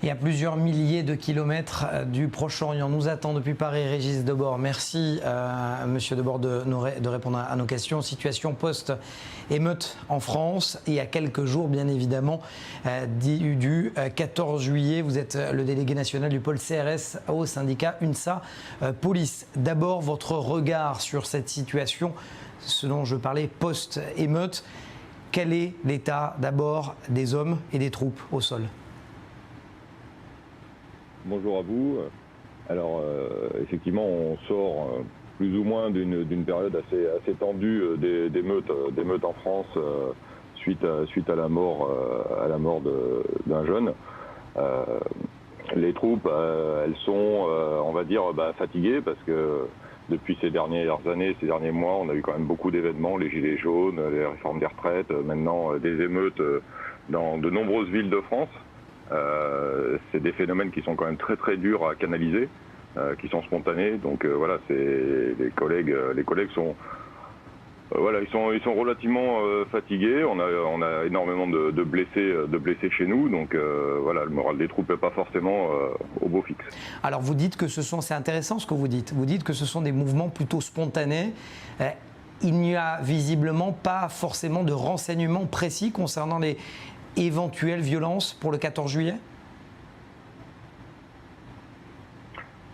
Et à plusieurs milliers de kilomètres du Proche-Orient, nous attend depuis Paris Régis Debord. Merci Monsieur Debord de répondre à nos questions. Situation post-émeute en France et à quelques jours bien évidemment du 14 juillet. Vous êtes le délégué national du pôle CRS au syndicat UNSA Police. D'abord votre regard sur cette situation, ce dont je parlais post-émeute. Quel est l'état d'abord des hommes et des troupes au sol ? Bonjour à vous. Alors effectivement, on sort plus ou moins d'une période assez tendue d'émeutes en France suite à la mort d'un jeune. Les troupes, elles sont, on va dire, fatiguées parce que depuis ces dernières années, ces derniers mois, on a eu quand même beaucoup d'événements, les gilets jaunes, les réformes des retraites, maintenant des émeutes dans de nombreuses villes de France. C'est des phénomènes qui sont quand même très durs à canaliser, qui sont spontanés. Donc voilà, les collègues sont ils sont relativement fatigués. On a énormément de blessés chez nous. Donc voilà, le moral des troupes n'est pas forcément au beau fixe. Alors vous dites que c'est intéressant ce que vous dites. Vous dites que ce sont des mouvements plutôt spontanés. Il n'y a visiblement pas forcément de renseignements précis concernant les éventuelle violence pour le 14 juillet ?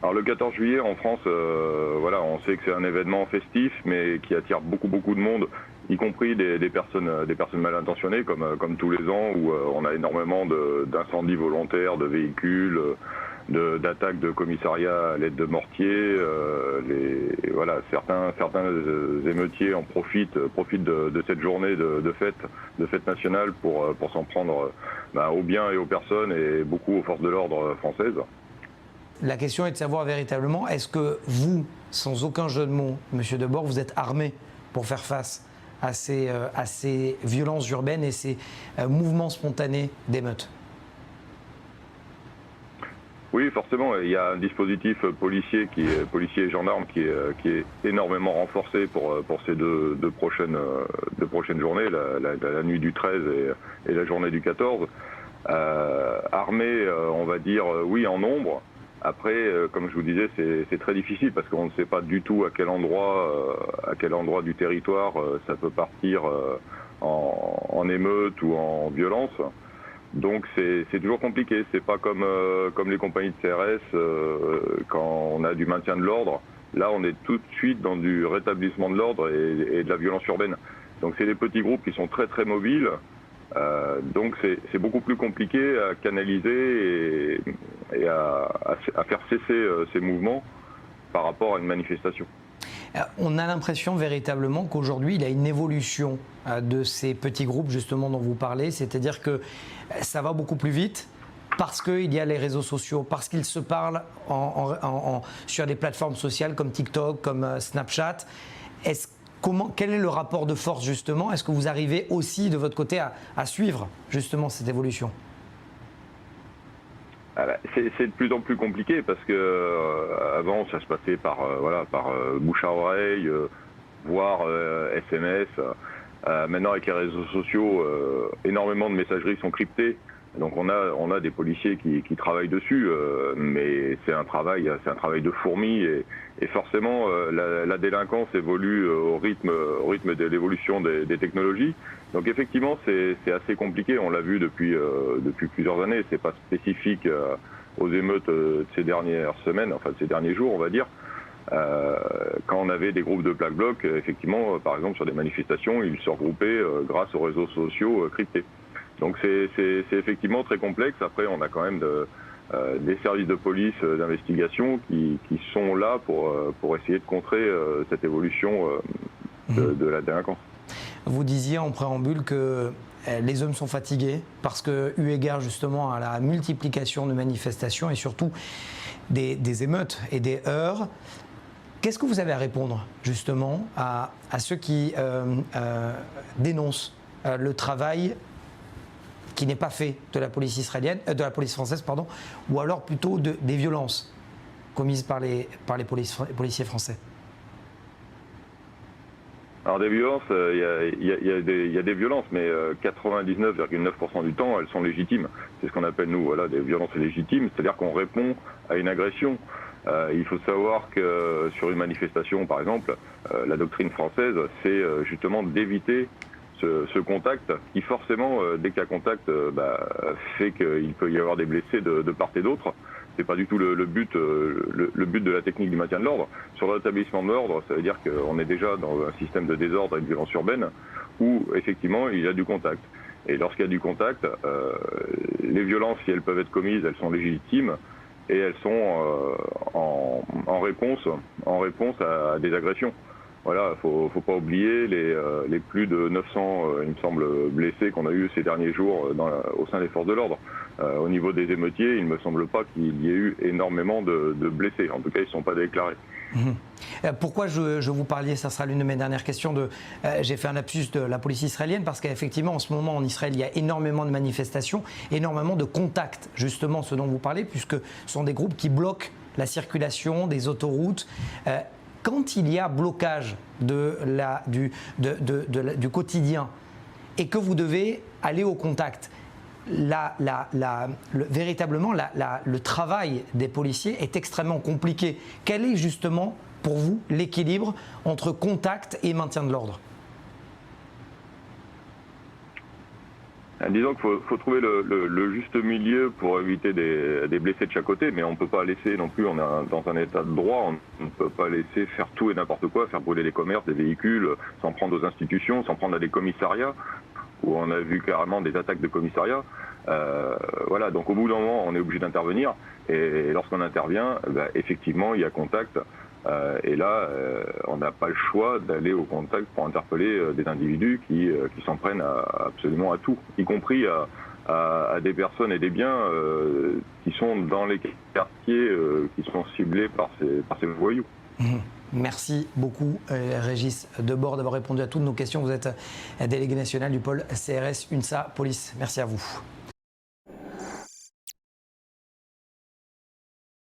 Alors le 14 juillet en France, on sait que c'est un événement festif, mais qui attire beaucoup de monde, y compris des personnes mal intentionnées, comme tous les ans, où on a énormément d'incendies volontaires, de véhicules, d'attaques de commissariats à l'aide de mortiers. Certains émeutiers en profitent de cette journée de fête nationale pour s'en prendre aux biens et aux personnes, et beaucoup aux forces de l'ordre françaises. La question est de savoir véritablement, est-ce que vous, sans aucun jeu de mots, Monsieur Debord, vous êtes armé pour faire face à ces violences urbaines et ces mouvements spontanés d'émeutes ? Oui, forcément, il y a un dispositif policier et gendarme qui est énormément renforcé pour ces deux prochaines journées, la nuit du 13 et la journée du 14. Armé, on va dire, oui, en nombre. Après, comme je vous disais, c'est très difficile parce qu'on ne sait pas du tout à quel endroit du territoire ça peut partir en émeute ou en violence. Donc c'est toujours compliqué. C'est pas comme les compagnies de CRS quand on a du maintien de l'ordre. Là, on est tout de suite dans du rétablissement de l'ordre et de la violence urbaine. Donc c'est des petits groupes qui sont très mobiles. Donc c'est beaucoup plus compliqué à canaliser et à faire cesser ces mouvements par rapport à une manifestation. On a l'impression véritablement qu'aujourd'hui, il y a une évolution de ces petits groupes justement dont vous parlez, c'est-à-dire que ça va beaucoup plus vite parce qu'il y a les réseaux sociaux, parce qu'ils se parlent sur des plateformes sociales comme TikTok, comme Snapchat. Quel est le rapport de force justement ? Est-ce que vous arrivez aussi de votre côté à suivre justement cette évolution ? C'est de plus en plus compliqué parce que avant ça se passait par bouche à oreille, voire SMS. Maintenant avec les réseaux sociaux, énormément de messageries sont cryptées. Donc on a des policiers qui travaillent dessus, mais c'est un travail de fourmi et forcément la délinquance évolue au rythme de l'évolution des technologies. Donc effectivement c'est assez compliqué. On l'a vu depuis plusieurs années. C'est pas spécifique aux émeutes de ces dernières semaines, enfin de ces derniers jours on va dire. Quand on avait des groupes de Black Bloc, effectivement par exemple sur des manifestations, ils se regroupaient grâce aux réseaux sociaux cryptés. Donc c'est effectivement très complexe. Après, on a quand même des services de police, d'investigation qui sont là pour essayer de contrer cette évolution de la délinquance. Vous disiez en préambule que les hommes sont fatigués parce que, eu égard justement à la multiplication de manifestations et surtout des émeutes et des heurts, qu'est-ce que vous avez à répondre justement à ceux qui dénoncent le travail qui n'est pas fait de la police israélienne, de la police française, pardon, ou alors plutôt des violences commises par les policiers français ? Alors des violences, il y a des violences, mais 99,9% du temps, elles sont légitimes. C'est ce qu'on appelle, nous, voilà, des violences légitimes, c'est-à-dire qu'on répond à une agression. Il faut savoir que sur une manifestation, par exemple, la doctrine française, c'est justement d'éviter ce contact qui, forcément, dès qu'il y a contact, fait qu'il peut y avoir des blessés de part et d'autre. C'est pas du tout le but de la technique du maintien de l'ordre. Sur le rétablissement de l'ordre, ça veut dire qu'on est déjà dans un système de désordre et de violence urbaine où, effectivement, il y a du contact. Et lorsqu'il y a du contact, les violences, si elles peuvent être commises, elles sont légitimes et elles sont en réponse à des agressions. Voilà, faut pas oublier les plus de 900, il me semble, blessés qu'on a eu ces derniers jours au sein des forces de l'ordre. Au niveau des émeutiers, il ne me semble pas qu'il y ait eu énormément de blessés. En tout cas, ils ne sont pas déclarés. Pourquoi je vous parlais, ça sera l'une de mes dernières questions, j'ai fait un lapsus de la police israélienne parce qu'effectivement en ce moment en Israël il y a énormément de manifestations, énormément de contacts, justement ce dont vous parlez, puisque ce sont des groupes qui bloquent la circulation des autoroutes. Quand il y a blocage du quotidien et que vous devez aller au contact, véritablement, le travail des policiers est extrêmement compliqué. Quel est justement, pour vous, l'équilibre entre contact et maintien de l'ordre ? Disons qu'il faut trouver le juste milieu pour éviter des blessés de chaque côté, mais on ne peut pas laisser non plus, on est dans un état de droit, on ne peut pas laisser faire tout et n'importe quoi, faire brûler des commerces, des véhicules, s'en prendre aux institutions, s'en prendre à des commissariats, où on a vu carrément des attaques de commissariats. Voilà, donc au bout d'un moment, on est obligé d'intervenir, et lorsqu'on intervient, effectivement, il y a contact, et là, on n'a pas le choix d'aller au contact pour interpeller des individus qui s'en prennent absolument à tout, y compris à des personnes et des biens qui sont dans les quartiers qui sont ciblés par ces voyous. Merci beaucoup Régis Debord d'avoir répondu à toutes nos questions. Vous êtes délégué national du pôle CRS UNSA Police. Merci à vous.